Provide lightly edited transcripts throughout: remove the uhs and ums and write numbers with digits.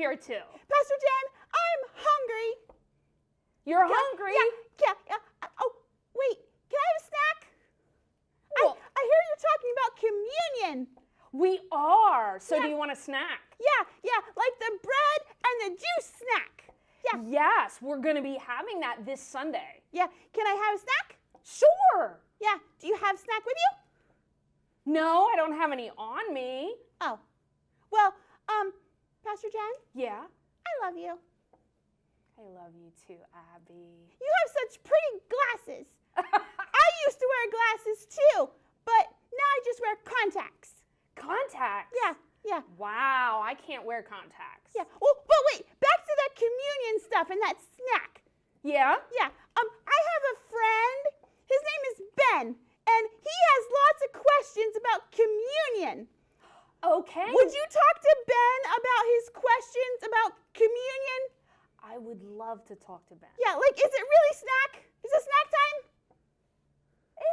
here too. Pastor Jen, I'm hungry. You're hungry? Yeah. Oh, wait. Can I have a snack? Well, I hear you're talking about communion. we are. So Yeah. do you want a snack? Yeah, like the bread and the juice snack. Yeah. Yes, we're going to be having that this Sunday. Yeah, can I have a snack? Sure. Yeah, do you have a snack with you? No, I don't have any on me. Oh, well, Pastor Jen, Yeah. I love you. I love you too, Abby. You have such pretty glasses. I used to wear glasses too, but now I just wear contacts. Contacts? Yeah. Wow, I can't wear contacts. Yeah. Oh, but wait, back to that communion stuff and that snack. Yeah? Yeah. I have a friend. His name is Ben, and he has lots of questions about communion. Okay. Would you talk to Ben about his questions about communion? I would love to talk to Ben. Yeah, like, is it really snack? Is it snack time?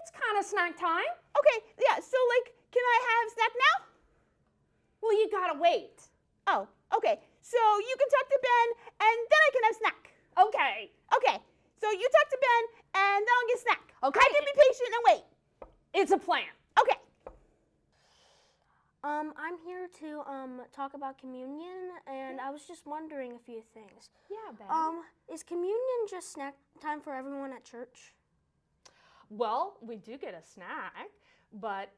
It's kind of snack time. Okay, yeah, so, like, can I have snack now? Well, you gotta wait. Oh, okay. So you can talk to Ben, and then I can have snack. Okay. Okay, so you talk to Ben, and then I'll get snack. Okay. I can be patient and wait. It's a plan. Okay. I'm here to talk about communion, and I was just wondering a few things. Yeah, Ben. Is communion just snack time for everyone at church? Well, we do get a snack, but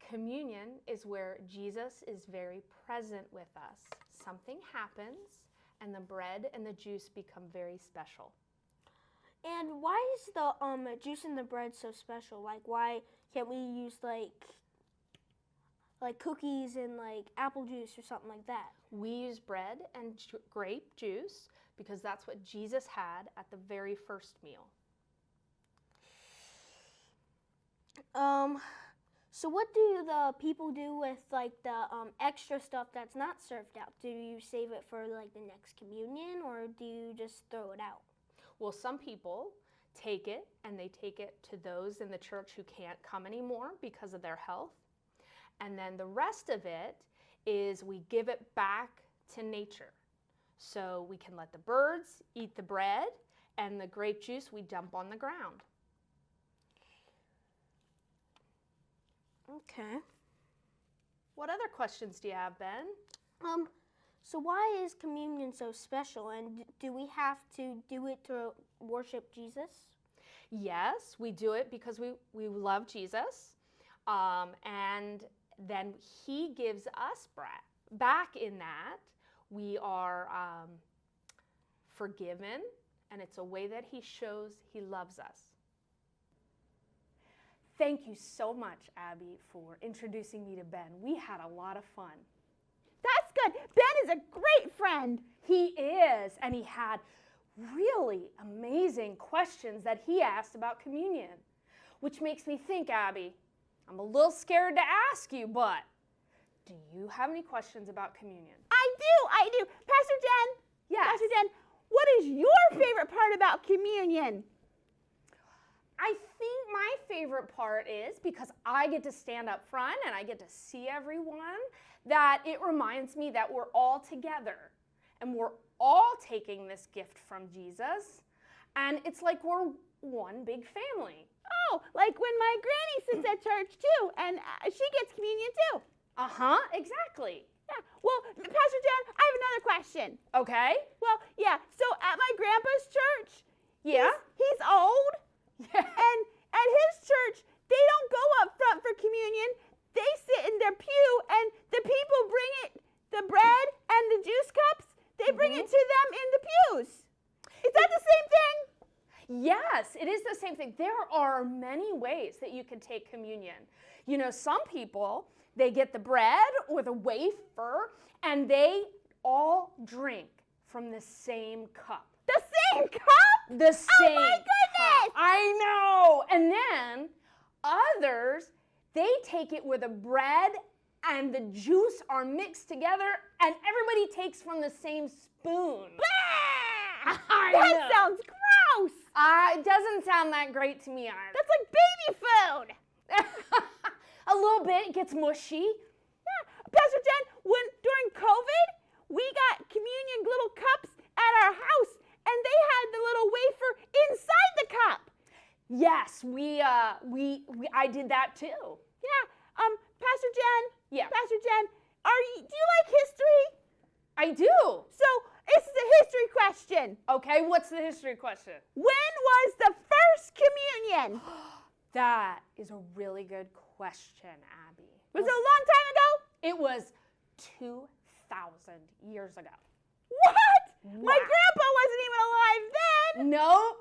communion is where Jesus is very present with us. Something happens, and the bread and the juice become very special. And why is the juice in the bread so special? Like, why can't we use like cookies and like apple juice or something like that? We use bread and grape juice because that's what Jesus had at the very first meal. So what do the people do with like the extra stuff that's not served out? Do you save it for like the next communion, or do you just throw it out? Well, some people take it and they take it to those in the church who can't come anymore because of their health. And then the rest of it is we give it back to nature. So we can let the birds eat the bread, and the grape juice we dump on the ground. Okay. What other questions do you have, Ben? So why is communion so special, and do we have to do it to worship Jesus? Yes, we do it because we love Jesus, and then he gives us back in that. We are forgiven, and it's a way that he shows he loves us. Thank you so much, Abby, for introducing me to Ben. We had a lot of fun. That's good. Ben is a great friend. He is, and he had really amazing questions that he asked about communion, which makes me think, Abby, I'm a little scared to ask you, but do you have any questions about communion? I do. Pastor Jen. Yes. Pastor Jen, what is your favorite part about communion? I think my favorite part is because I get to stand up front and I get to see everyone, that it reminds me that we're all together and we're all taking this gift from Jesus, and it's like we're one big family. Oh, like when my granny sits at church too, and she gets communion too. Uh-huh, exactly. Yeah. Well, Pastor Jen, I have another question. Okay. Well, yeah. So at my grandpa's church, Yeah. he's old, Yeah. and at his church, they don't go up front for communion. They sit in their pew, and the people bring it, the bread and the juice cups. They bring it to them in the pews. Is that the same thing? Yes, it is the same thing. There are many ways that you can take communion. You know, some people, they get the bread or the wafer, and they all drink from the same cup. The same cup? The same Oh my goodness! cup. I know. And then others, they take it where the bread and the juice are mixed together, and everybody takes from the same spoon. Bah! I That know. sounds gross. It doesn't sound that great to me either. That's like baby food. A little bit, it gets mushy. Yeah. Pastor Jen, during COVID, we got communion little cups at our house, and they had the little wafer inside the cup. Yes, I did that too. Yeah. Pastor Jen. Yeah. Pastor Jen, do you like history? I do. So this is a history question. Okay, what's the history question? When was the first communion? That is a really good question, Abby. Was it a long time ago? It was 2,000 years ago. What? Wow. My grandpa wasn't even alive then. Nope.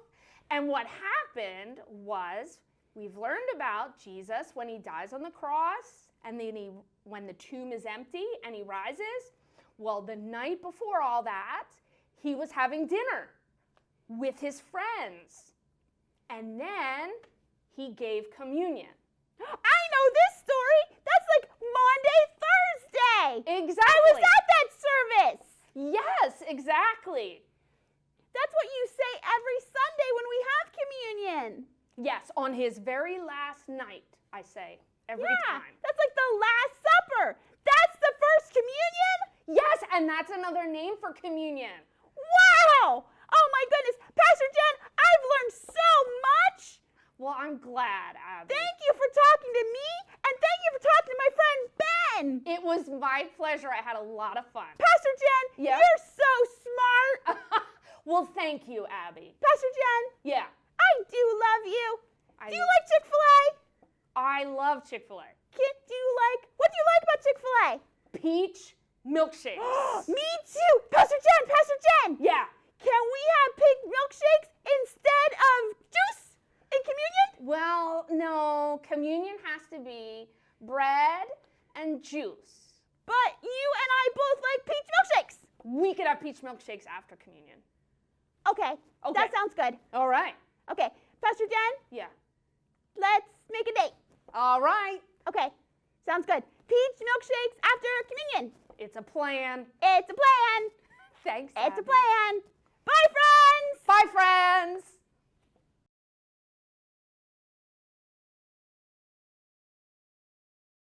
And what happened was we've learned about Jesus when he dies on the cross and then when the tomb is empty and he rises. Well, the night before all that, he was having dinner with his friends. And then he gave communion. I know this story. That's like Maundy, Thursday. Exactly. I was at that service. Yes, exactly. That's what you say every Sunday when we have communion. Yes, on his very last night, I say, every Yeah, time. that's like the Last Supper. That's the first communion? Yes, and that's another name for communion. Wow! Oh my goodness. Pastor Jen, I've learned so much. Well, I'm glad, Abby. Thank you for talking to me, and thank you for talking to my friend Ben. It was my pleasure. I had a lot of fun. Pastor Jen, Yeah? you're so smart. Well, thank you, Abby. Pastor Jen, Yeah. I do love you. I Do you know- like Chick-fil-A? I love Chick-fil-A. What do you like about Chick-fil-A? Peach milkshakes. Me too. Pastor Jen. Yeah. Can we have pink milkshakes instead of juice in communion? Well, no. Communion has to be bread and juice. But you and I both like peach milkshakes. We could have peach milkshakes after communion. Okay. Okay. That sounds good. All right. Okay. Pastor Jen, Yeah. let's make a date. All right. Okay. Sounds good. Peach milkshakes after communion. It's a plan. It's a plan. Thanks, It's a Abby. plan. Bye, friends. Bye, friends.